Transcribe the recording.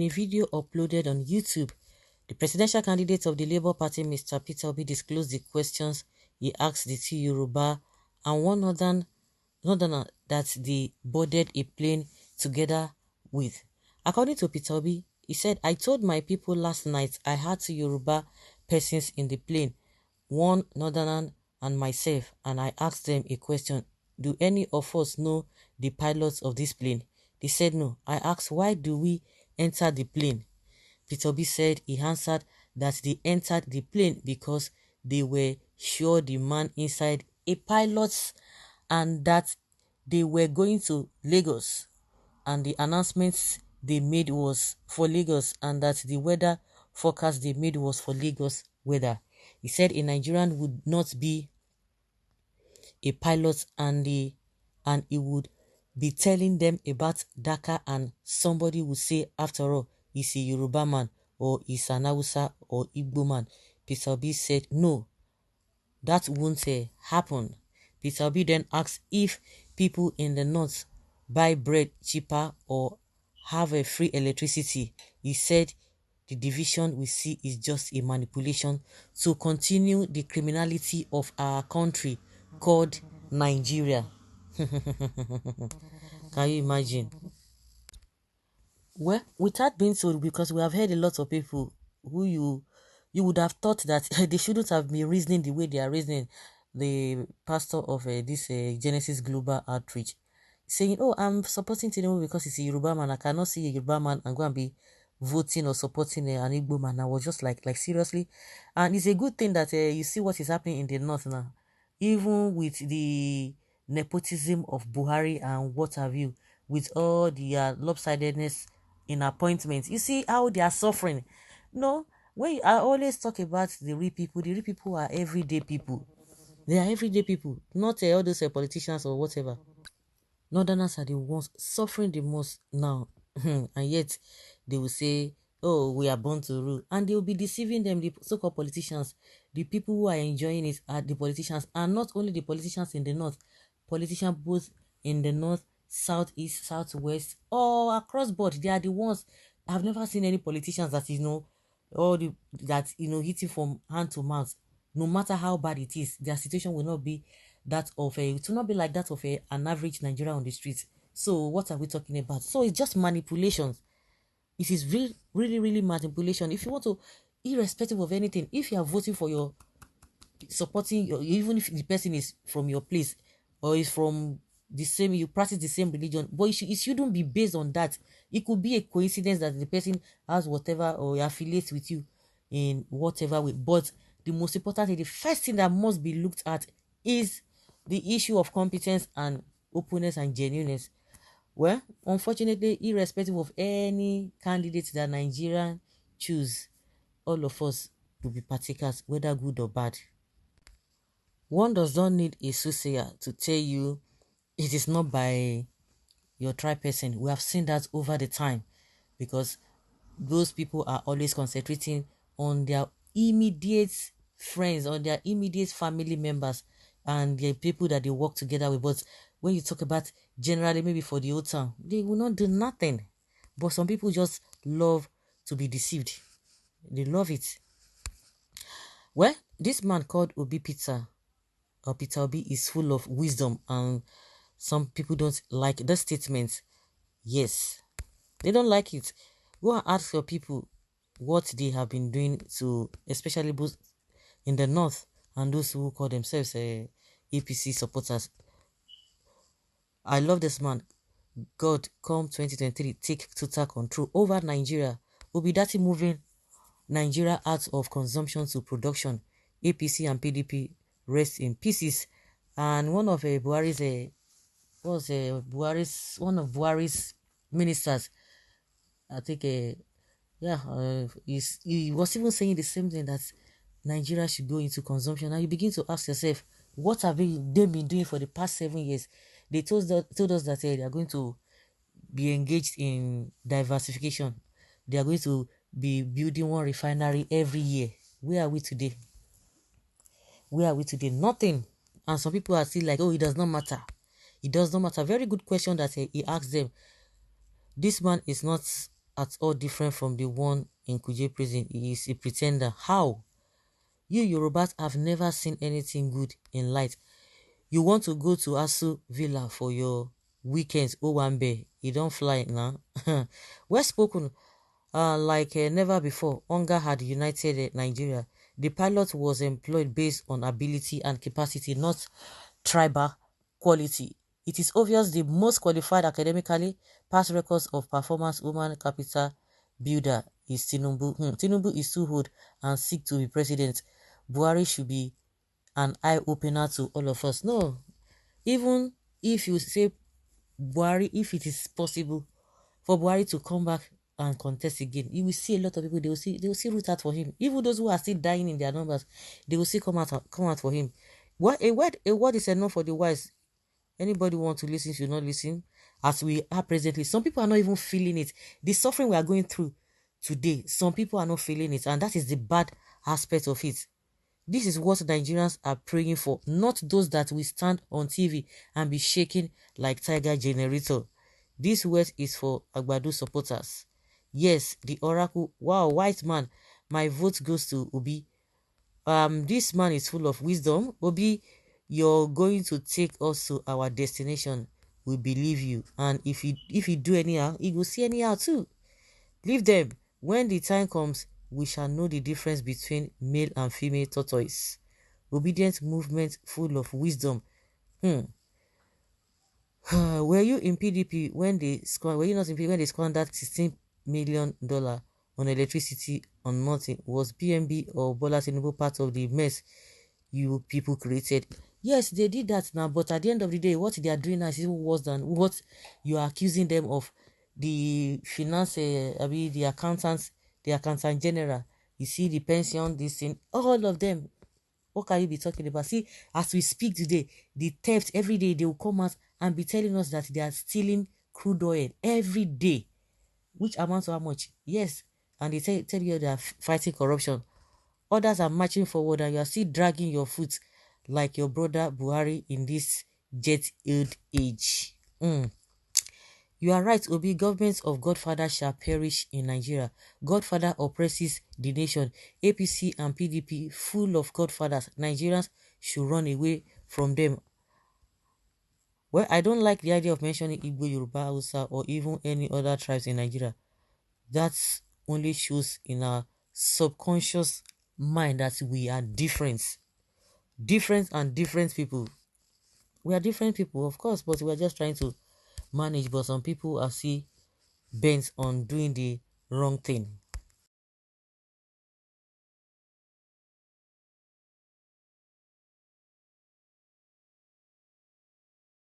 a video uploaded on YouTube, the presidential candidate of the Labour Party, Mr. Peter Obi, disclosed the questions he asked the two Yoruba and one northerner that they boarded a plane together with. According to Peter Obi, he said, "I told my people last night I had two Yoruba persons in the plane, one northerner and myself, and I asked them a question. Do any of us know the pilots of this plane? They said no. I asked, why do we enter the plane? Peter Obi said he answered that they entered the plane because they were sure the man inside a pilot and that they were going to Lagos, and the announcements they made was for Lagos, and that the weather forecast they made was for Lagos weather." He said a Nigerian would not be a pilot and he would be telling them about Dhaka, and somebody would say, after all, he's a Yoruba man or he's an Hausa or Igbo man. Peter Obi said no, that won't happen. Peter Obi then asked if people in the north buy bread cheaper or have a free electricity. He said the division we see is just a manipulation to continue the criminality of our country called Nigeria. Can you imagine? Well, without being told, because we have heard a lot of people who you would have thought that they shouldn't have been reasoning the way they are reasoning. The pastor of this Genesis Global Outreach saying, "Oh, I'm supporting Tinubu because he's a Yoruba man. I cannot see a Yoruba man and go and be voting or supporting an Igbo man." I was just like seriously. And it's a good thing that you see what is happening in the north now, even with the nepotism of Buhari and what have you, with all the lopsidedness in appointments. You see how they are suffering. No, when I always talk about the real people are everyday people. They are everyday people, not all those politicians or whatever. Northerners are the ones suffering the most now. And yet they will say, "Oh, we are born to rule." And they will be deceiving them, the so-called politicians. The people who are enjoying it are the politicians, and not only the politicians in the north, politicians both in the north, southeast, southwest, or across board. They are the ones. I've never seen any politicians that hitting from hand to mouth. No matter how bad it is, their situation will not be it will not be like that of an average Nigerian on the streets. So what are we talking about? So it's just manipulations. It is really, really, really manipulation. If you want to, irrespective of anything, if you are voting for your even if the person is from your place or is from the same, you practice the same religion, but it shouldn't be based on that. It could be a coincidence that the person has whatever or affiliates with you in whatever way. But the most important thing, the first thing that must be looked at is the issue of competence and openness and genuineness. Well, unfortunately, irrespective of any candidate that Nigerian choose, all of us will be partakers, whether good or bad. One does not need a soothsayer to tell you it is not by your tribe person. We have seen that over the time, because those people are always concentrating on their immediate friends, on their immediate family members, and the people that they work together with. But when you talk about generally, maybe for the old town, they will not do nothing. But some people just love to be deceived. They love it. Well, this man called Peter Obi is full of wisdom, and some people don't like the statement. Yes, they don't like it. Go and ask your people what they have been doing to, especially both in the north and those who call themselves APC supporters. I love this man. God, come 2023, take total control over Nigeria. Obidati moving Nigeria out of consumption to production. APC and PDP rest in pieces. And one of Buhari's one of Buhari's ministers, I think he was even saying the same thing, that Nigeria should go into consumption. Now you begin to ask yourself, what have they been doing for the past 7 years? They told us that they are going to be engaged in diversification. They are going to be building one refinery every year. Where are we today? Where are we today? Nothing. And some people are still like, oh, it does not matter. It does not matter. Very good question that he asked them. This man is not at all different from the one in Kuje prison. He is a pretender. How? You Yorubas have never seen anything good in light. You want to go to Asu Villa for your weekends, Owambe. You don't fly now. Well spoken. Never before, hunger had united Nigeria. The pilot was employed based on ability and capacity, not tribal quality. It is obvious the most qualified academically, past records of performance, human capital builder is Tinubu. Tinubu is too old and sick to be president. Buhari should be an eye-opener to all of us. No, even if you say Buhari, if it is possible for Buhari to come back and contest again, you will see a lot of people, they will see root out for him. Even those who are still dying in their numbers, they will still come out for him. A word is enough for the wise. Anybody want to listen should not listen. As we are presently, some people are not even feeling it. The suffering we are going through today, some people are not feeling it, and that is the bad aspect of it. This is what Nigerians are praying for, not those that will stand on TV and be shaking like tiger generator. This word is for Agbadu supporters. Yes, the oracle. Wow, white man. My vote goes to Obi. This man is full of wisdom. Obi, you're going to take us to our destination. We believe you. And if you do anyhow, he will see anyhow too. Leave them. When the time comes, we shall know the difference between male and female tortoise. Obedient movement full of wisdom. Were you in PDP when were you not in PDP when they squandered $16 million on electricity on nothing? Was PMB or Bola Tinubu part of the mess you people created? Yes, they did that now, but at the end of the day, what they are doing now is even worse than what you are accusing them of. The finance, the accountant general, you see the pension, this thing, all of them. What can you be talking about? See, as we speak today, the theft every day, they will come out and be telling us that they are stealing crude oil every day. Which amounts to how much? Yes. And they tell you they are fighting corruption. Others are marching forward and you are still dragging your foot like your brother Buhari in this jet-old age. You are right, Obi. Governments of Godfather shall perish in Nigeria. Godfather oppresses the nation. APC and PDP full of Godfathers. Nigerians should run away from them. Well, I don't like the idea of mentioning Igbo, Yoruba, Hausa, or even any other tribes in Nigeria. That only shows in our subconscious mind that we are different. Different and different people. We are different people, of course, but we are just trying to manage. But some people are still bent on doing the wrong thing.